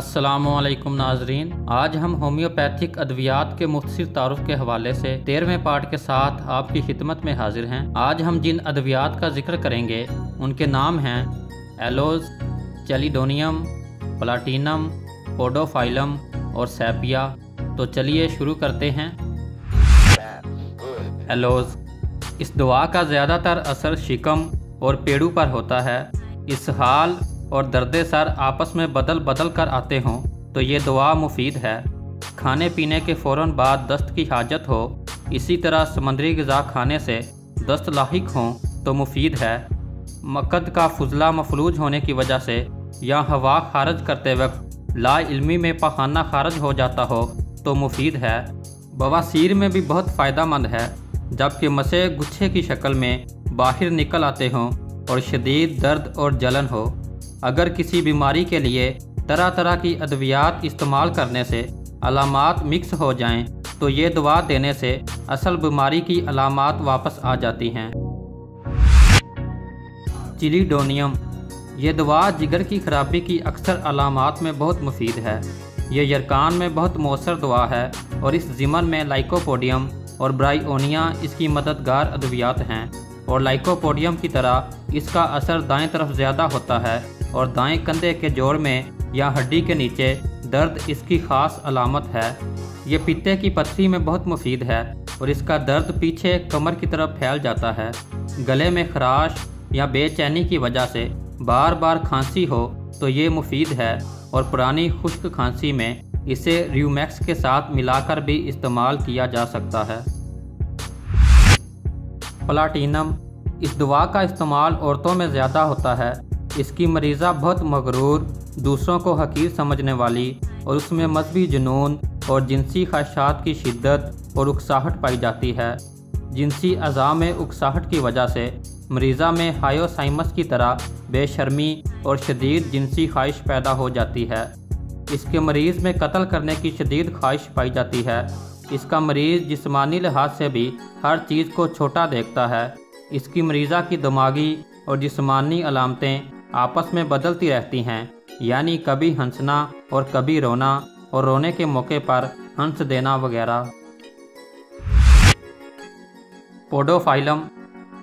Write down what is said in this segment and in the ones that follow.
अस्सलामुअलैकुम नाजरीन, आज हम होम्योपैथिक अद्वियात के मुख्तसर तारुफ के हवाले से 13वें पार्ट के साथ आपकी खिदमत में हाजिर हैं। आज हम जिन अद्वियात का जिक्र करेंगे उनके नाम हैं एलोज, चैलिडोनियम, प्लाटिनम, पोडोफाइलम और सैपिया। तो चलिए शुरू करते हैं। एलोज, इस दवा का ज़्यादातर असर शिकम और पेड़ों पर होता है। इसहाल और दर्द सर आपस में बदल बदल कर आते हों तो ये दवा मुफीद है। खाने पीने के फ़ौरन बाद दस्त की हाजत हो, इसी तरह समुद्री ग़िज़ा खाने से दस्त लाहिक हों तो मुफीद है। मकद का फुजला मफलूज होने की वजह से या हवा खारज करते वक्त ला इल्मी में पखाना खारज हो जाता हो तो मुफीद है। बवासीर में भी बहुत फ़ायदेमंद है, जबकि मसे गुच्छे की शक्ल में बाहर निकल आते हों और शदीद दर्द और जलन हो। अगर किसी बीमारी के लिए तरह तरह की अद्वियात इस्तेमाल करने से अलामात मिक्स हो जाएं तो ये दवा देने से असल बीमारी की अलामात वापस आ जाती हैं। चैलिडोनियम, ये दवा जिगर की खराबी की अक्सर अलामात में बहुत मुफीद है। ये यरकान में बहुत मौसर दवा है और इस ज़िमन में लाइकोपोडियम और ब्रायोनिया इसकी मददगार अद्वियात हैं। और लाइकोपोडियम की तरह इसका असर दाएं तरफ ज़्यादा होता है और दाएं कंधे के जोड़ में या हड्डी के नीचे दर्द इसकी ख़ास अलामत है। ये पित्ते की पथरी में बहुत मुफीद है और इसका दर्द पीछे कमर की तरफ फैल जाता है। गले में खराश या बेचैनी की वजह से बार बार खांसी हो तो ये मुफीद है और पुरानी खुश्क खांसी में इसे र्यूमैक्स के साथ मिलाकर भी इस्तेमाल किया जा सकता है। प्लाटिनम, इस दवा का इस्तेमाल औरतों में ज़्यादा होता है। इसकी मरीज़ा बहुत मगरूर, दूसरों को हकीर समझने वाली और उसमें मजहबी जुनून और जिनसी ख्वाहिशात की शिद्दत और उकसाहट पाई जाती है। जिनसी अज़ा में उकसाहट की वजह से मरीज़ा में हायोसाइमस की तरह बेशर्मी और शदीद जिनसी ख्वाहिश पैदा हो जाती है। इसके मरीज़ में कत्ल करने की शदीद ख्वाहिश पाई जाती है। इसका मरीज़ जिस्मानी लिहाज से भी हर चीज़ को छोटा देखता है। इसकी मरीज़ा की दिमागी और जिस्मानी अलामतें आपस में बदलती रहती हैं, यानी कभी हंसना और कभी रोना और रोने के मौके पर हंस देना वगैरह। पोडोफाइलम,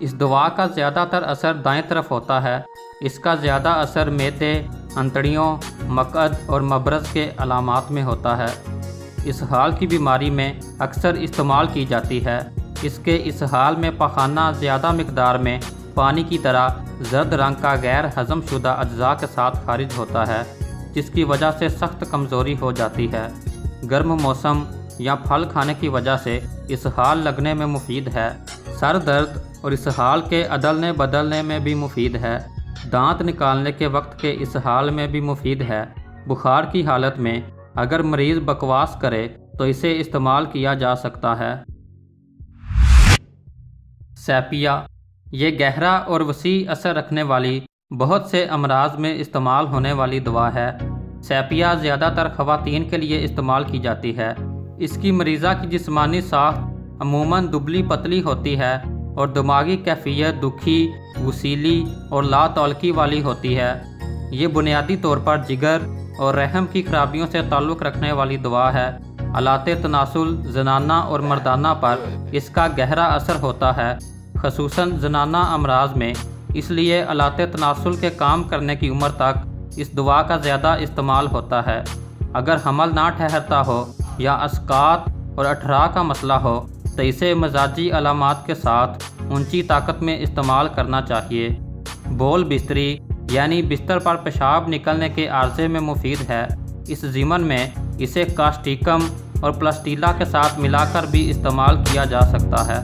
इस दवा का ज़्यादातर असर दाएं तरफ होता है। इसका ज़्यादा असर मैदे, अंतड़ियों, मकद और मबरज़ के अलामात में होता है। इसहाल की बीमारी में अक्सर इस्तेमाल की जाती है। इसके इसहाल में पखाना ज़्यादा मिकदार में पानी की तरह जर्द रंग का गैर हज़म शुदा अज्जा के साथ खारिज होता है, जिसकी वजह से सख्त कमज़ोरी हो जाती है। गर्म मौसम या फल खाने की वजह से इसहाल लगने में मुफीद है। सर दर्द और इसहाल के अदलने बदलने में भी मुफीद है। दांत निकालने के वक्त के इसहाल में भी मुफीद है। बुखार की हालत में अगर मरीज़ बकवास करे तो इसे इस्तेमाल किया जा सकता है। सैपिया, ये गहरा और वसी असर रखने वाली बहुत से अमराज में इस्तेमाल होने वाली दवा है। सैपिया ज़्यादातर ख़वातीन के लिए इस्तेमाल की जाती है। इसकी मरीज़ा की जिस्मानी साख्त अमूमन दुबली पतली होती है और दिमागी कैफियत दुखी, वसीली और लातौलकी वाली होती है। ये बुनियादी तौर पर जिगर और रहम की खराबियों से ताल्लुक़ रखने वाली दवा है। आलाते तनासुल जनाना और मर्दाना पर इसका गहरा असर होता है, ख़ुसूसन जनाना अमराज में। इसलिए आलाते तनासुल के काम करने की उम्र तक इस दवा का ज़्यादा इस्तेमाल होता है। अगर हमल ना ठहरता हो या अस्कात और अठरा का मसला हो तो इसे मजाजी अलामात के साथ ऊंची ताकत में इस्तेमाल करना चाहिए। बोल बिस्तरी यानी बिस्तर पर पेशाब निकलने के आर्जे में मुफीद है। इस ज़िमन में इसे कास्टिकम और प्लास्टीला के साथ मिलाकर भी इस्तेमाल किया जा सकता है।